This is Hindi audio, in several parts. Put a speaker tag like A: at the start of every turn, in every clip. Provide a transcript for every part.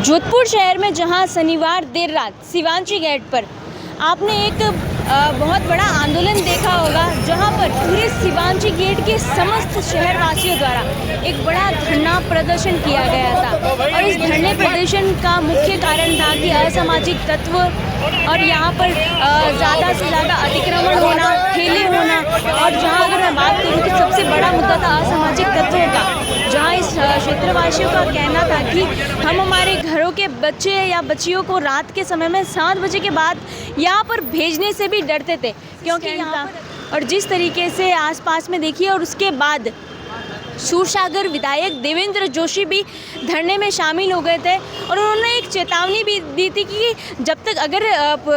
A: जोधपुर शहर में जहां शनिवार देर रात शिवांची गेट पर आपने एक बहुत बड़ा आंदोलन देखा होगा, जहां पर पूरे शिवांची गेट के समस्त शहरवासियों द्वारा एक बड़ा धरना प्रदर्शन किया गया था। और इस धरने प्रदर्शन का मुख्य कारण था कि असामाजिक तत्व और यहाँ पर ज़्यादा से ज़्यादा अतिक्रमण होना, ठेले होना, और जहाँ अगर मैं बात करूँ तो सबसे बड़ा मुद्दा था असामाजिक तत्वों का, जहाँ इस क्षेत्रवासियों का कहना था कि हम हमारे घरों के बच्चे या बच्चियों को रात के समय में 7 बजे के बाद यहाँ पर भेजने से भी डरते थे, क्योंकि यहाँ और जिस तरीके से आसपास में देखिए। और उसके बाद सूरसागर विधायक देवेंद्र जोशी भी धरने में शामिल हो गए थे और उन्होंने एक चेतावनी भी दी थी कि जब तक अगर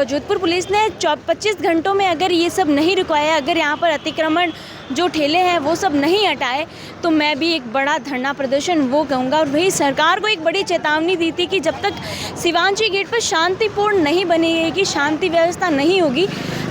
A: जोधपुर पुलिस ने 25 घंटों में अगर ये सब नहीं रुकवाया, अगर यहाँ पर अतिक्रमण जो ठेले हैं वो सब नहीं हटाए, तो मैं भी एक बड़ा धरना प्रदर्शन वो कहूँगा। और वही सरकार को एक बड़ी चेतावनी दी थी कि जब तक शिवांची गेट पर शांतिपूर्ण नहीं बनेगी, शांति व्यवस्था नहीं होगी,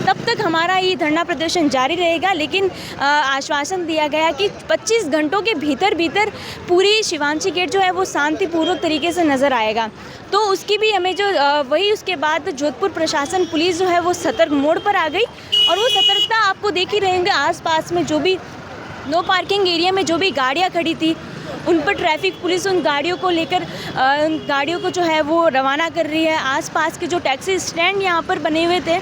A: तब तक हमारा ये धरना प्रदर्शन जारी रहेगा। लेकिन आश्वासन दिया गया कि 25 घंटों के भीतर पूरी शिवांची गेट जो है वो शांतिपूर्वक तरीके से नज़र आएगा। तो उसकी भी हमें जो वही उसके बाद जोधपुर प्रशासन पुलिस जो है वो सतर्क मोड पर आ गई। और वो सतर्कता आपको देख ही रहेंगे, आसपास में जो भी नो पार्किंग एरिया में जो भी गाड़ियाँ खड़ी थी उन पर ट्रैफिक पुलिस उन गाड़ियों को लेकर उन गाड़ियों को जो है वो रवाना कर रही है। आसपास के जो टैक्सी स्टैंड यहाँ पर बने हुए थे,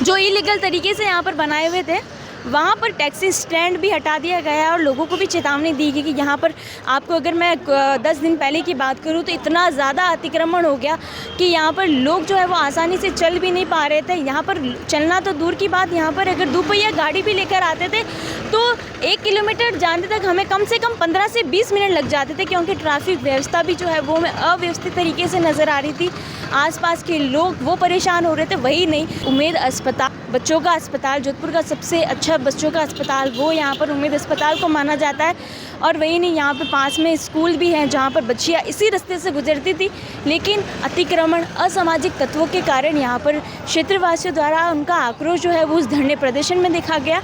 A: जो इलीगल तरीके से यहाँ पर बनाए हुए थे, वहाँ पर टैक्सी स्टैंड भी हटा दिया गया है। और लोगों को भी चेतावनी दी गई कि यहाँ पर आपको, अगर मैं 10 दिन पहले की बात करूँ तो इतना ज़्यादा अतिक्रमण हो गया कि यहाँ पर लोग जो है वो आसानी से चल भी नहीं पा रहे थे। यहाँ पर चलना तो दूर की बात, यहाँ पर अगर दोपहिया गाड़ी भी लेकर आते थे तो 1 किलोमीटर जाने तक हमें कम से कम 15 से 20 मिनट लग जाते थे, क्योंकि ट्रैफिक व्यवस्था भी जो है वो अव्यवस्थित तरीके से नज़र आ रही थी। आसपास के लोग वो परेशान हो रहे थे। वही नहीं, उम्मीद अस्पताल, बच्चों का अस्पताल, जोधपुर का सबसे अच्छा बच्चों का अस्पताल वो यहाँ पर उम्मीद अस्पताल को माना जाता है। और वही नहीं, यहाँ पर पास में स्कूल भी हैं जहाँ पर बच्चियाँ इसी रास्ते से गुजरती थी, लेकिन अतिक्रमण, असामाजिक तत्वों के कारण यहाँ पर क्षेत्रवासियों द्वारा उनका आक्रोश जो है वो उस धरने प्रदर्शन में देखा गया।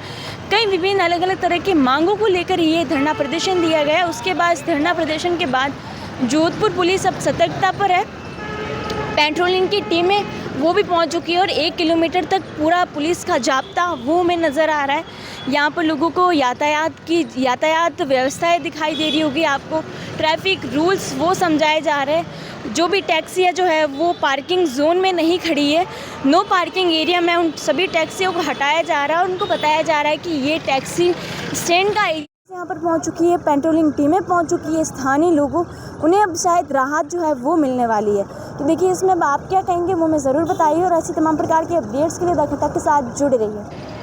A: कई विभिन्न अलग अलग तरह की मांगों को लेकर ये धरना प्रदर्शन दिया गया। उसके बाद धरना प्रदर्शन के बाद जोधपुर पुलिस अब सतर्कता पर है। पेट्रोलिंग की टीमें वो भी पहुंच चुकी है और 1 किलोमीटर तक पूरा पुलिस का जाब्ता वो हमें नज़र आ रहा है। यहाँ पर लोगों को यातायात व्यवस्थाएं दिखाई दे रही होगी आपको, ट्रैफिक रूल्स वो समझाए जा रहे हैं। जो भी टैक्सियाँ जो है वो पार्किंग जोन में नहीं खड़ी है, नो पार्किंग एरिया में उन सभी टैक्सियों को हटाया जा रहा है और उनको बताया जा रहा है कि ये टैक्सी स्टैंड का एरिया। यहाँ पर पहुँच चुकी है, पेट्रोलिंग टीमें पहुँच चुकी है, स्थानीय लोगों उन्हें अब शायद राहत जो है वो मिलने वाली है। तो देखिए, इसमें अब आप क्या कहेंगे वो हमें ज़रूर बताइए, और ऐसी तमाम प्रकार के अपडेट्स के लिए द खटक के साथ जुड़े रहिए।